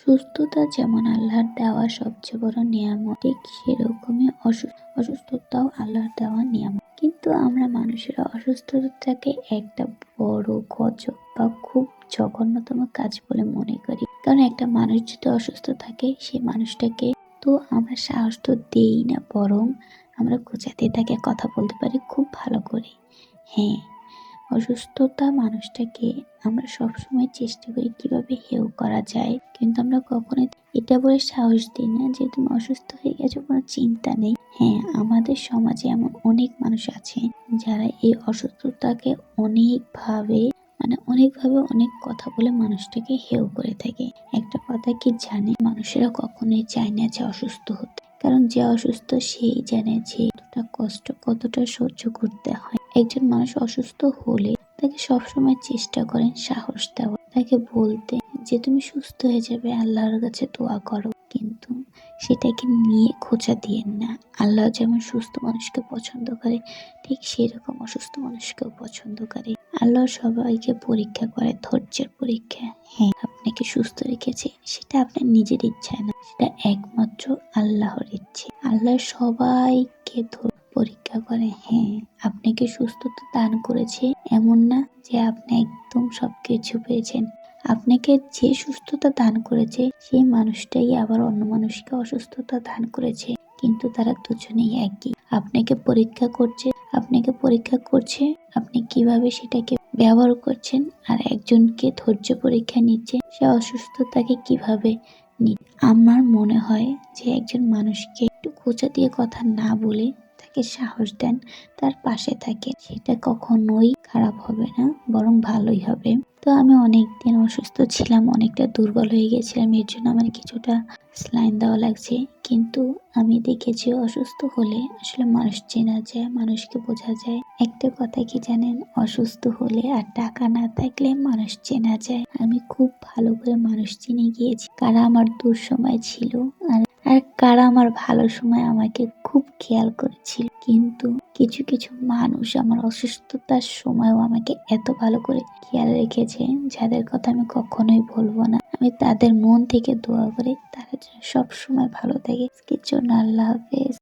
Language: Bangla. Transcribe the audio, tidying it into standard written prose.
সুস্থতা যেমন আল্লাহর দেওয়া সবচেয়ে বড় নিয়ামত, ঠিক সেরকমই অসুস্থতাও আল্লাহর দেওয়া নিয়ামত। কিন্তু আমরা মানুষেরা অসুস্থতাকে একটা বড় গজব বা খুব জঘন্যতম কাজ বলে মনে করি। কারণ একটা মানুষ যদি অসুস্থ থাকে, সেই মানুষটাকে তো আমরা সাহস তো দেই না, বরং আমরা খোঁচাতে তাকে কথা বলতে পারি খুব ভালো করে। হ্যাঁ, অসুস্থতা মানুষটাকে আমরা সবসময় চেষ্টা করি কিভাবে হেয় করা যায়, কিন্তু আমরা কখনোই এটা বলে সাহস দিই না যে তুমি অসুস্থ হয়ে গেছো, কোনো চিন্তা নেই। হ্যাঁ, আমাদের সমাজে এমন অনেক মানুষ আছে যারা এই অসুস্থতাকে অনেকভাবে অনেক কথা বলে মানুষটাকে হেয় করে থাকে। একটা কথা কি জানে, মানুষেরা কখনোই চায় না যে অসুস্থ হতে, কারণ যে অসুস্থ সেই জানে যে কতটা কষ্ট, কতটা সহ্য করতে হয়। একজন মানুষ অসুস্থ হলে তাকে সবসময় চেষ্টা করেন সাহস দেওয়া, তাকে বলতে যে তুমি সুস্থ হয়ে যাবে, আল্লাহর কাছে দোয়া করো। কিন্তু সেটাকে নিয়ে খোঁচা দিয়েন না। আল্লাহ যেমন সুস্থ মানুষকে পছন্দ করে, ঠিক সেরকম অসুস্থ মানুষকেও পছন্দ করে। আল্লাহ সবাইকে পরীক্ষা করে, ধৈর্যের পরীক্ষা। হ্যাঁ, আপনাকে সুস্থ রেখেছে সেটা আপনার নিজের ইচ্ছায় না, সেটা একমাত্র আল্লাহর ইচ্ছে। আল্লাহ সবাইকে পরীক্ষা করে। হ্যাঁ, আপনাকে সুস্থতা দান করেছে, এমন না যে আপনি একদম সবকিছু পেয়েছেন। আপনাকে যে সুস্থতা দান করেছে সেই মানুষটাই আবার অন্য মানুষকে অসুস্থতা দান করেছে, কিন্তু তারা দুজনেই একই। আপনাকে পরীক্ষা করছে আপনি কিভাবে সেটাকে ব্যবহার করছেন, আর একজনকে ধৈর্য পরীক্ষা নিচ্ছে সে অসুস্থতাকে কিভাবে আমার মনে হয় যে একজন মানুষকে একটু খোঁচা দিয়ে কথা না বলে তাকে সাহস দেন, তার পাশে থাকে, সেটা কখনোই খারাপ হবে না, বরং ভালোই হবে। তো আমি অনেকদিন অসুস্থ ছিলাম, অনেকটা দুর্বল হয়ে গেছিলাম, এর জন্য আমার কিছুটা স্যালাইন দেওয়া লাগছে। কিন্তু আমি দেখেছি অসুস্থ হলে আসলে মানুষ চেনা যায়, মানুষকে বোঝা যায়। একটা কথা কি জানেন, অসুস্থ হলে আর টাকা না থাকলে মানুষ চেনা যায়। আমি খুব ভালো করে মানুষ চিনে গিয়েছি, কারা আমার দুঃসময় ছিল আর কারা আমার ভালো সময় আমাকে খুব খেয়াল করেছিল। কিন্তু কিছু কিছু মানুষ আমার অসুস্থতার সময়ও আমাকে এত ভালো করে খেয়াল রেখেছে, যাদের কথা আমি কখনোই বলবো না। আমি তাদের মন থেকে দোয়া করি তারা সব সময় ভালো থাকে। আজকের জন্য আল্লাহ হাফেজ।